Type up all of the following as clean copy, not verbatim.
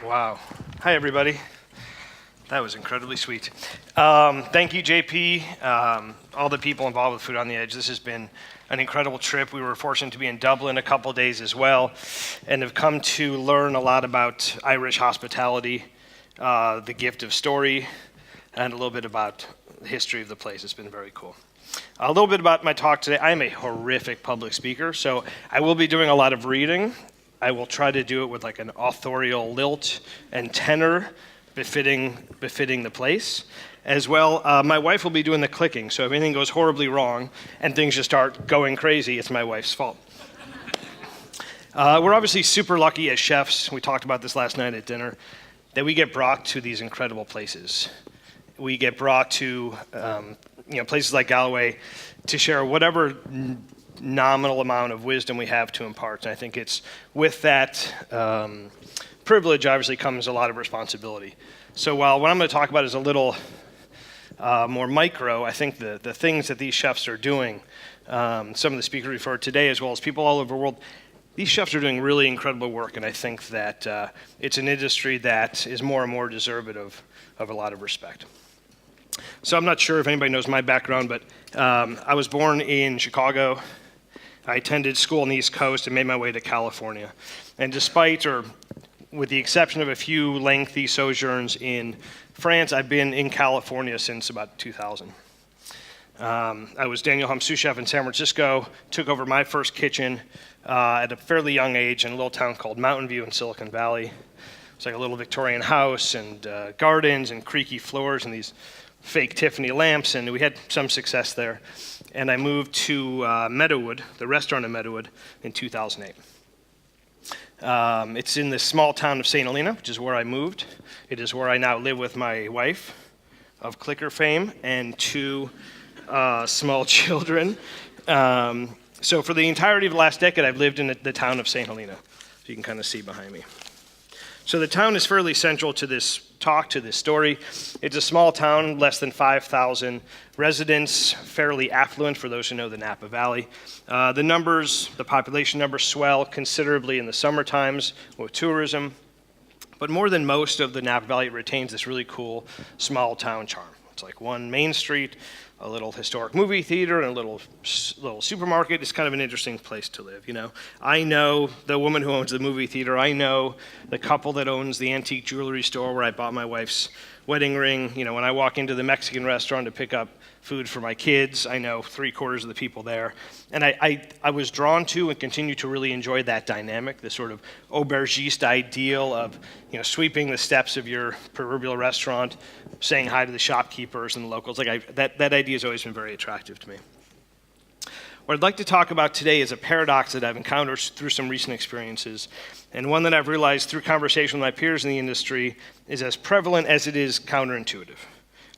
Wow. Hi, everybody. That was incredibly sweet. Thank you, JP, all the people involved with Food on the Edge. This has been an incredible trip. We were fortunate to be in Dublin a couple days as well, and have come to learn a lot about Irish hospitality, the gift of story, and a little bit about the history of the place. It's been very cool. A little bit about my talk today. I am a horrific public speaker, so I will be doing a lot of reading. I will try to do it with like an authorial lilt and tenor befitting the place. As well, my wife will be doing the clicking, so if anything goes horribly wrong and things just start going crazy, it's my wife's fault. We're obviously super lucky as chefs, we talked about this last night at dinner, that we get brought to these incredible places. We get brought to places like Galway to share whatever nominal amount of wisdom we have to impart. And I think it's with that privilege obviously comes a lot of responsibility. So while what I'm going to talk about is a little more micro, I think the things that these chefs are doing, some of the speakers referred today as well as people all over the world, these chefs are doing really incredible work, and I think that it's an industry that is more and more deserving of a lot of respect. So I'm not sure if anybody knows my background, but I was born in Chicago. I attended school on the East Coast and made my way to California. And despite, or with the exception of a few lengthy sojourns in France, I've been in California since about 2000. I was Daniel Hum sous chef in San Francisco, took over my first kitchen at a fairly young age in a little town called Mountain View in Silicon Valley. It's like a little Victorian house and gardens and creaky floors and these fake Tiffany lamps, and we had some success there. And I moved to Meadowood, the restaurant in Meadowood, in 2008. It's in the small town of St. Helena, which is where I moved. It is where I now live with my wife of clicker fame and two small children. So for the entirety of the last decade, I've lived in the town of St. Helena. So you can kind of see behind me. So the town is fairly central to this talk, to this story. It's a small town, less than 5,000 residents, fairly affluent for those who know the Napa Valley. The population numbers swell considerably in the summer times with tourism. But more than most of the Napa Valley, it retains this really cool small town charm. It's like one main street, a little historic movie theater, and a little supermarket. It's kind of an interesting place to live, you know. I know the woman who owns the movie theater. I know the couple that owns the antique jewelry store where I bought my wife's wedding ring. You know, when I walk into the Mexican restaurant to pick up food for my kids, I know 3/4 of the people there. And I was drawn to and continue to really enjoy that dynamic, the sort of aubergiste ideal of, you know, sweeping the steps of your proverbial restaurant, saying hi to the shopkeepers and the locals. That idea has always been very attractive to me. What I'd like to talk about today is a paradox that I've encountered through some recent experiences, and one that I've realized through conversation with my peers in the industry is as prevalent as it is counterintuitive.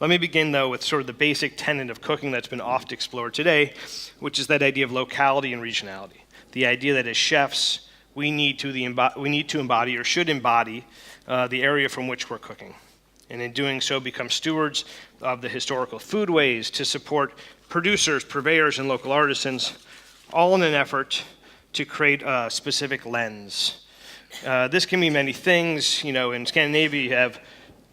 Let me begin, though, with sort of the basic tenet of cooking that's been oft explored today, which is that idea of locality and regionality. The idea that as chefs, we need to embody or should embody the area from which we're cooking. And in doing so, become stewards of the historical foodways to support producers, purveyors, and local artisans, all in an effort to create a specific lens. This can mean many things. You know, in Scandinavia, you have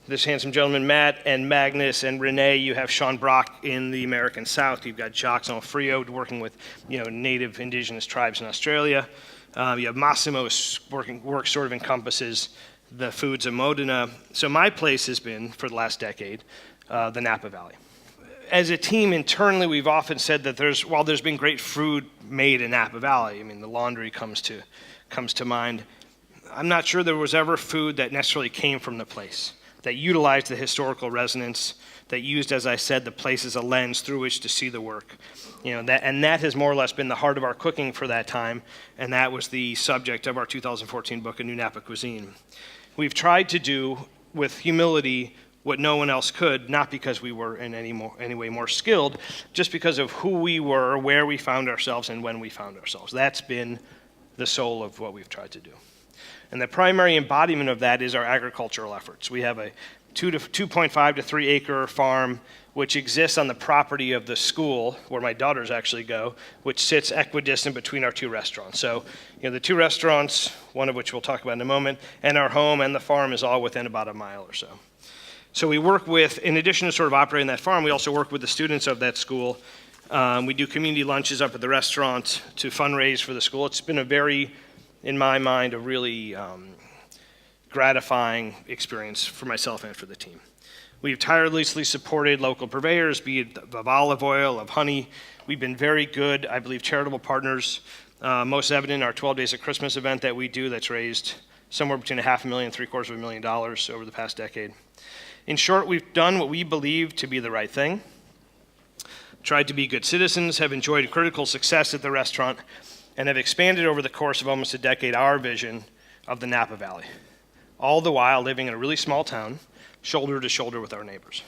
this handsome gentleman, Matt, and Magnus, and Renee. You have Sean Brock in the American South. You've got Jacques Onfrio working with, you know, native indigenous tribes in Australia. You have Massimo's work sort of encompasses the foods of Modena. So my place has been, for the last decade, the Napa Valley. As a team internally, we've often said that while there's been great food made in Napa Valley, I mean, the laundry comes to mind, I'm not sure there was ever food that necessarily came from the place, that utilized the historical resonance, that used, as I said, the place as a lens through which to see the work. You know, that has more or less been the heart of our cooking for that time, and that was the subject of our 2014 book, A New Napa Cuisine. We've tried to do, with humility, what no one else could, not because we were in any way more skilled, just because of who we were, where we found ourselves, and when we found ourselves. That's been the soul of what we've tried to do. And the primary embodiment of that is our agricultural efforts. We have a 2.5 to 3 acre farm, which exists on the property of the school where my daughters actually go, which sits equidistant between our two restaurants. So, the two restaurants, one of which we'll talk about in a moment, and our home and the farm is all within about a mile or so. So we work with, in addition to sort of operating that farm, we also work with the students of that school. We do community lunches up at the restaurant to fundraise for the school. It's been a very, in my mind, a really gratifying experience for myself and for the team. We've tirelessly supported local purveyors, be it of olive oil, of honey. We've been very good, I believe, charitable partners. Most evident in our 12 Days of Christmas event that we do that's raised somewhere between $500,000 and $750,000 over the past decade. In short, we've done what we believe to be the right thing, tried to be good citizens, have enjoyed critical success at the restaurant, and have expanded over the course of almost a decade our vision of the Napa Valley, all the while living in a really small town, shoulder to shoulder with our neighbors.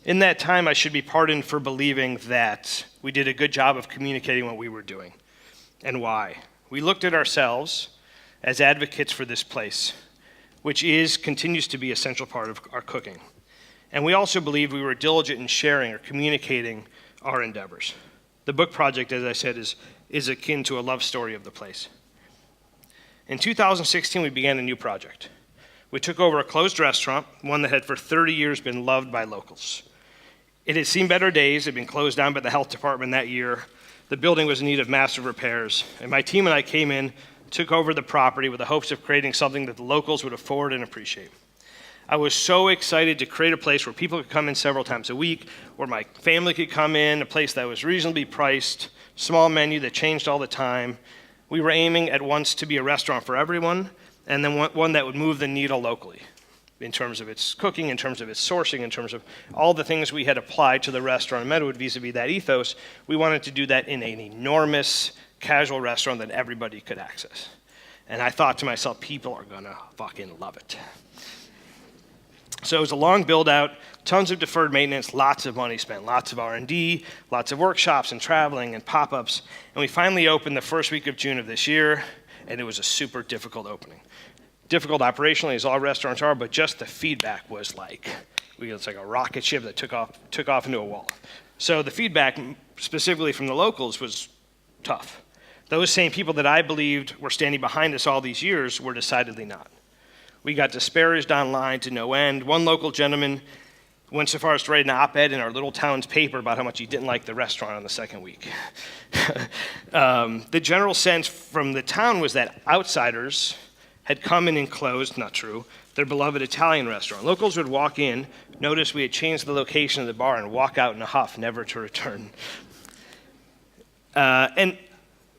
In that time, I should be pardoned for believing that we did a good job of communicating what we were doing and why. We looked at ourselves as advocates for this place, which continues to be a central part of our cooking. And we also believed we were diligent in sharing or communicating our endeavors. The book project, as I said, is akin to a love story of the place. In 2016, we began a new project. We took over a closed restaurant, one that had for 30 years been loved by locals. It had seen better days, it had been closed down by the health department that year. The building was in need of massive repairs, and my team and I came in, took over the property with the hopes of creating something that the locals would afford and appreciate. I was so excited to create a place where people could come in several times a week, where my family could come in, a place that was reasonably priced, small menu that changed all the time. We were aiming at once to be a restaurant for everyone, and then one that would move the needle locally in terms of its cooking, in terms of its sourcing, in terms of all the things we had applied to the restaurant in Meadowood vis-a-vis that ethos. We wanted to do that in an enormous casual restaurant that everybody could access. And I thought to myself, people are gonna fucking love it. So it was a long build out, tons of deferred maintenance, lots of money spent, lots of R&D, lots of workshops and traveling and pop-ups. And we finally opened the first week of June of this year, and it was a super difficult opening. Difficult operationally, as all restaurants are, but just the feedback was it's like a rocket ship that took off into a wall. So the feedback, specifically from the locals, was tough. Those same people that I believed were standing behind us all these years were decidedly not. We got disparaged online to no end. One local gentleman went so far as to write an op-ed in our little town's paper about how much he didn't like the restaurant on the second week. The general sense from the town was that outsiders had come in and closed, not true, their beloved Italian restaurant. Locals would walk in, notice we had changed the location of the bar, and walk out in a huff, never to return. And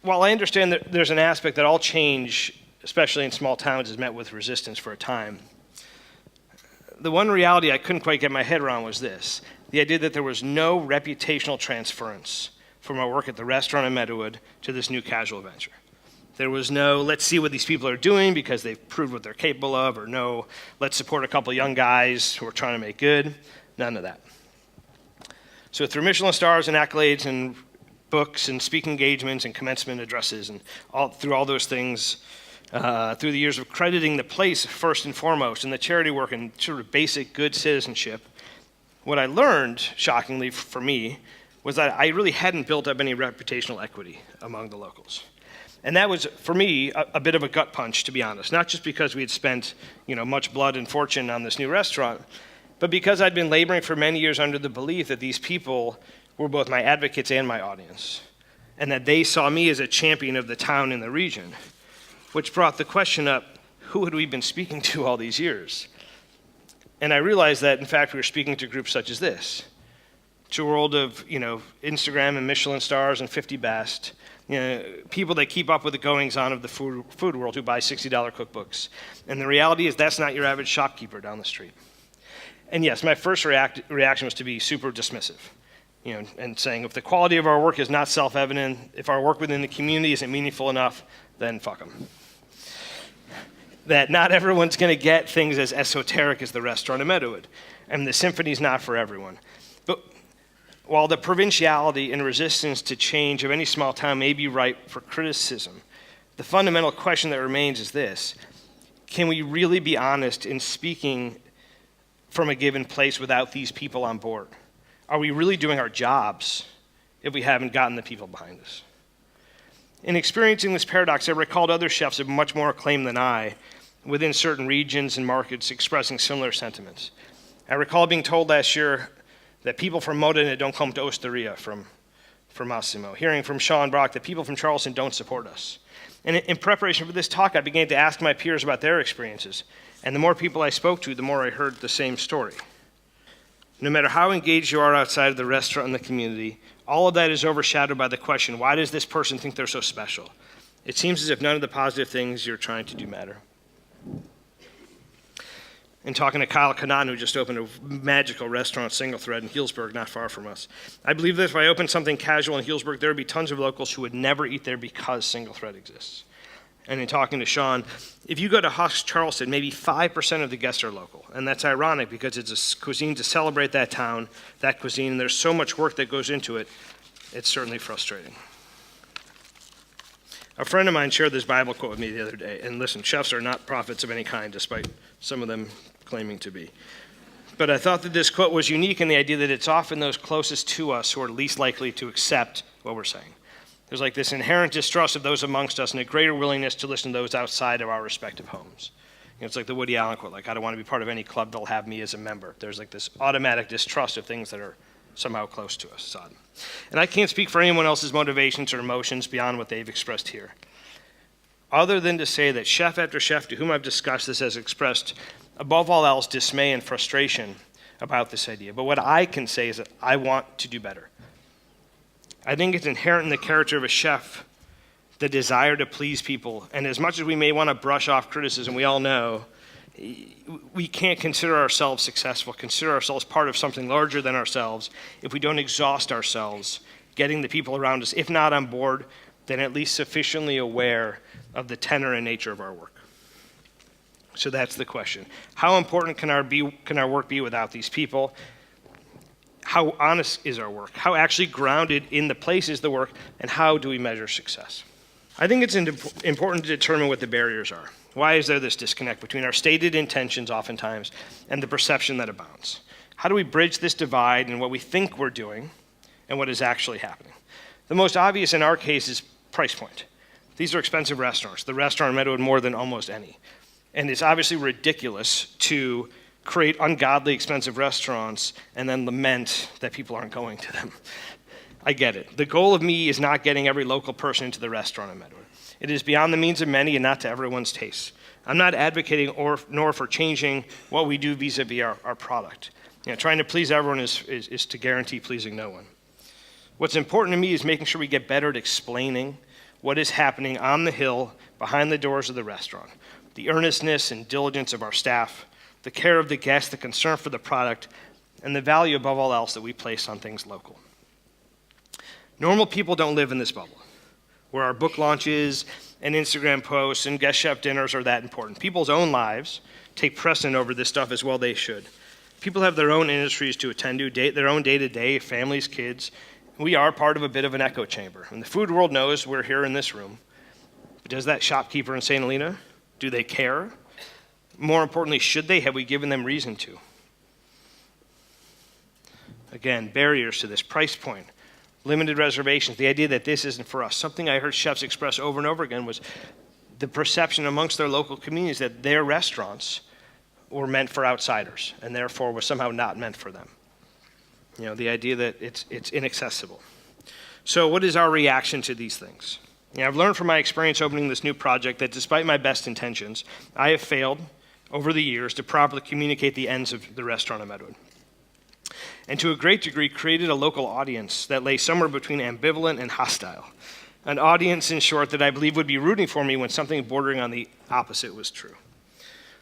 while I understand that there's an aspect that all change, especially in small towns, is met with resistance for a time, the one reality I couldn't quite get my head around was this: the idea that there was no reputational transference from our work at the restaurant in Meadowood to this new casual venture. There was no, let's see what these people are doing because they've proved what they're capable of, or no, let's support a couple young guys who are trying to make good. None of that. So through Michelin stars and accolades and books and speaking engagements and commencement addresses and through all those things, through the years of crediting the place first and foremost and the charity work and sort of basic good citizenship, what I learned, shockingly for me, was that I really hadn't built up any reputational equity among the locals. And that was, for me, a bit of a gut punch, to be honest. Not just because we had spent, much blood and fortune on this new restaurant, but because I'd been laboring for many years under the belief that these people were both my advocates and my audience, and that they saw me as a champion of the town and the region, which brought the question up, who had we been speaking to all these years? And I realized that, in fact, we were speaking to groups such as this, to a world of, Instagram and Michelin stars and 50 best, people that keep up with the goings-on of the food world who buy $60 cookbooks. And the reality is that's not your average shopkeeper down the street. And yes, my first reaction was to be super dismissive, and saying if the quality of our work is not self-evident, if our work within the community isn't meaningful enough, then fuck them. That not everyone's going to get things as esoteric as the restaurant in Meadowood, and the symphony's not for everyone. But while the provinciality and resistance to change of any small town may be ripe for criticism, the fundamental question that remains is this: can we really be honest in speaking from a given place without these people on board? Are we really doing our jobs if we haven't gotten the people behind us? In experiencing this paradox, I recalled other chefs of much more acclaim than I within certain regions and markets expressing similar sentiments. I recall being told last year that people from Modena don't come to Osteria from Massimo, hearing from Sean Brock that people from Charleston don't support us. And in preparation for this talk, I began to ask my peers about their experiences. And the more people I spoke to, the more I heard the same story. No matter how engaged you are outside of the restaurant and the community, all of that is overshadowed by the question, why does this person think they're so special? It seems as if none of the positive things you're trying to do matter. In talking to Kyle Kanan, who just opened a magical restaurant, Single Thread, in Healdsburg, not far from us, I believe that if I opened something casual in Healdsburg, there would be tons of locals who would never eat there because Single Thread exists. And in talking to Sean, if you go to Husk Charleston, maybe 5% of the guests are local. And that's ironic because it's a cuisine to celebrate that town, that cuisine, and there's so much work that goes into it, it's certainly frustrating. A friend of mine shared this Bible quote with me the other day, and listen, chefs are not prophets of any kind, despite some of them claiming to be. But I thought that this quote was unique in the idea that it's often those closest to us who are least likely to accept what we're saying. There's like this inherent distrust of those amongst us and a greater willingness to listen to those outside of our respective homes. It's like the Woody Allen quote, like, I don't want to be part of any club that'll have me as a member. There's like this automatic distrust of things that are somehow close to us. And I can't speak for anyone else's motivations or emotions beyond what they've expressed here, other than to say that chef after chef to whom I've discussed this has expressed, above all else, dismay and frustration about this idea. But what I can say is that I want to do better. I think it's inherent in the character of a chef, the desire to please people. And as much as we may want to brush off criticism, we all know we can't consider ourselves successful, consider ourselves part of something larger than ourselves if we don't exhaust ourselves getting the people around us, if not on board, then at least sufficiently aware of the tenor and nature of our work. So that's the question. How important can our work be without these people? How honest is our work? How actually grounded in the place is the work? And how do we measure success? I think it's important to determine what the barriers are. Why is there this disconnect between our stated intentions oftentimes and the perception that abounds? How do we bridge this divide in what we think we're doing and what is actually happening? The most obvious in our case is price point. These are expensive restaurants. The restaurant in Meadowood more than almost any. And it's obviously ridiculous to create ungodly expensive restaurants and then lament that people aren't going to them. I get it. The goal of me is not getting every local person into the restaurant in Meadowood. It is beyond the means of many and not to everyone's taste. I'm not advocating nor for changing what we do vis-a-vis our product. Trying to please everyone is to guarantee pleasing no one. What's important to me is making sure we get better at explaining what is happening on the hill behind the doors of the restaurant, the earnestness and diligence of our staff, the care of the guest, the concern for the product, and the value above all else that we place on things local. Normal people don't live in this bubble, where our book launches and Instagram posts and guest chef dinners are that important. People's own lives take precedent over this stuff as well they should. People have their own industries to attend to, their own day-to-day, families, kids. We are part of a bit of an echo chamber. And the food world knows we're here in this room. But does that shopkeeper in St. Helena? Do they care? More importantly, should they? Have we given them reason to? Again, barriers to this, price point, limited reservations, the idea that this isn't for us. Something I heard chefs express over and over again was the perception amongst their local communities that their restaurants were meant for outsiders and therefore was somehow not meant for them. The idea that it's inaccessible. So what is our reaction to these things? I've learned from my experience opening this new project that despite my best intentions, I have failed over the years to properly communicate the ends of the restaurant in Meadowood. And to a great degree, created a local audience that lay somewhere between ambivalent and hostile. An audience, in short, that I believe would be rooting for me when something bordering on the opposite was true.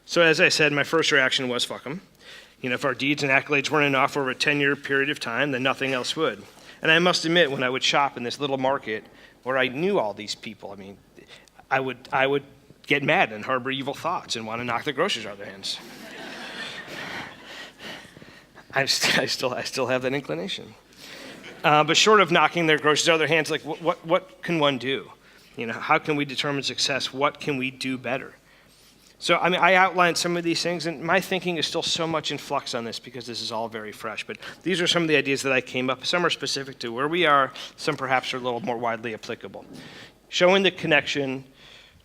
So as I said, my first reaction was, fuck them. If our deeds and accolades weren't enough over a 10-year period of time, then nothing else would. And I must admit, when I would shop in this little market where I knew all these people, I would get mad and harbor evil thoughts and want to knock the groceries out of their hands. I still have that inclination. But short of knocking their groceries out of their hands, like what can one do? How can we determine success? What can we do better? So, I mean, I outlined some of these things, and my thinking is still so much in flux on this because this is all very fresh. But these are some of the ideas that I came up with. Some are specific to where we are, some perhaps are a little more widely applicable. Showing the connection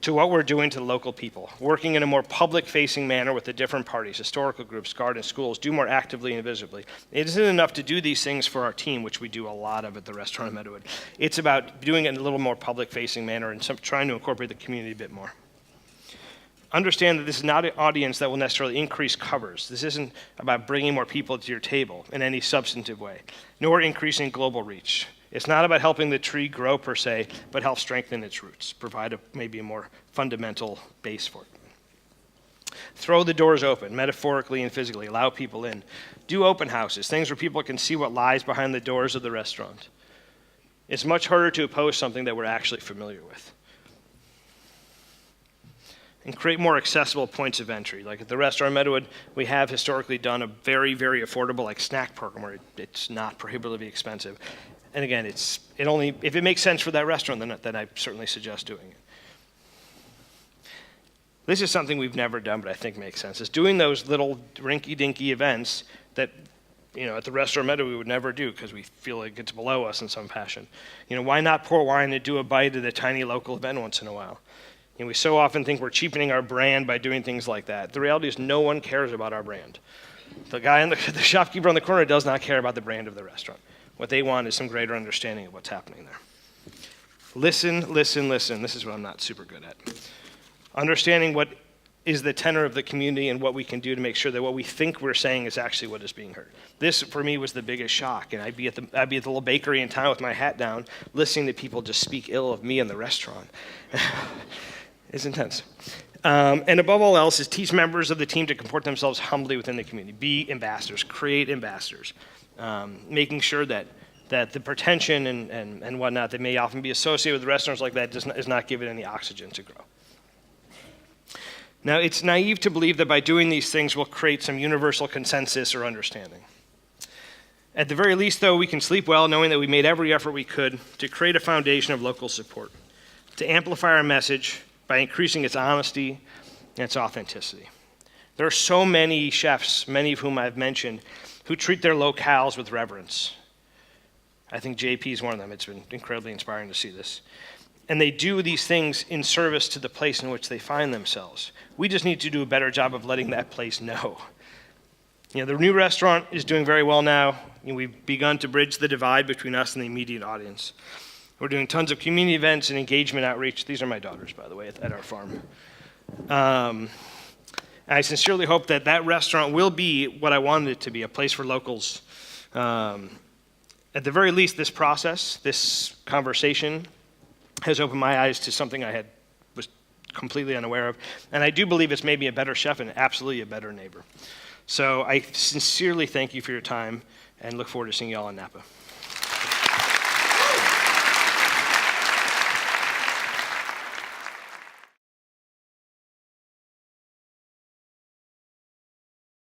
to what we're doing to the local people, working in a more public-facing manner with the different parties, historical groups, gardens, schools, do more actively and visibly. It isn't enough to do these things for our team, which we do a lot of at the restaurant in Meadowood. It's about doing it in a little more public-facing manner and trying to incorporate the community a bit more. Understand that this is not an audience that will necessarily increase covers. This isn't about bringing more people to your table in any substantive way, nor increasing global reach. It's not about helping the tree grow per se, but help strengthen its roots, provide maybe a more fundamental base for it. Throw the doors open, metaphorically and physically, allow people in. Do open houses, things where people can see what lies behind the doors of the restaurant. It's much harder to oppose something that we're actually familiar with. And create more accessible points of entry. Like at the restaurant in Meadowood, we have historically done a very, very affordable like snack program where it's not prohibitively expensive. And again, if it makes sense for that restaurant, then I certainly suggest doing it. This is something we've never done, but I think makes sense. Is doing those little rinky-dinky events that, at the restaurant Meadow we would never do because we feel like it's below us in some fashion. Why not pour wine and do a bite at a tiny local event once in a while? We so often think we're cheapening our brand by doing things like that. The reality is no one cares about our brand. The guy, the shopkeeper on the corner does not care about the brand of the restaurant. What they want is some greater understanding of what's happening there. Listen, listen, listen. This is what I'm not super good at. Understanding what is the tenor of the community and what we can do to make sure that what we think we're saying is actually what is being heard. This, for me, was the biggest shock. And I'd be at the little bakery in town with my hat down, listening to people just speak ill of me in the restaurant. It's intense. And above all else is teach members of the team to comport themselves humbly within the community. Be ambassadors. Create ambassadors. Making sure that the pretension and whatnot that may often be associated with restaurants like that is not given any oxygen to grow. Now, it's naive to believe that by doing these things we'll create some universal consensus or understanding. At the very least, though, we can sleep well knowing that we made every effort we could to create a foundation of local support, to amplify our message by increasing its honesty and its authenticity. There are so many chefs, many of whom I've mentioned, who treat their locales with reverence. I think JP is one of them. It's been incredibly inspiring to see this. And they do these things in service to the place in which they find themselves. We just need to do a better job of letting that place know. The new restaurant is doing very well now. We've begun to bridge the divide between us and the immediate audience. We're doing tons of community events and engagement outreach. These are my daughters, by the way, at our farm. I sincerely hope that restaurant will be what I wanted it to be, a place for locals. At the very least, this process, this conversation, has opened my eyes to something I was completely unaware of. And I do believe it's made me a better chef and absolutely a better neighbor. So I sincerely thank you for your time and look forward to seeing you all in Napa.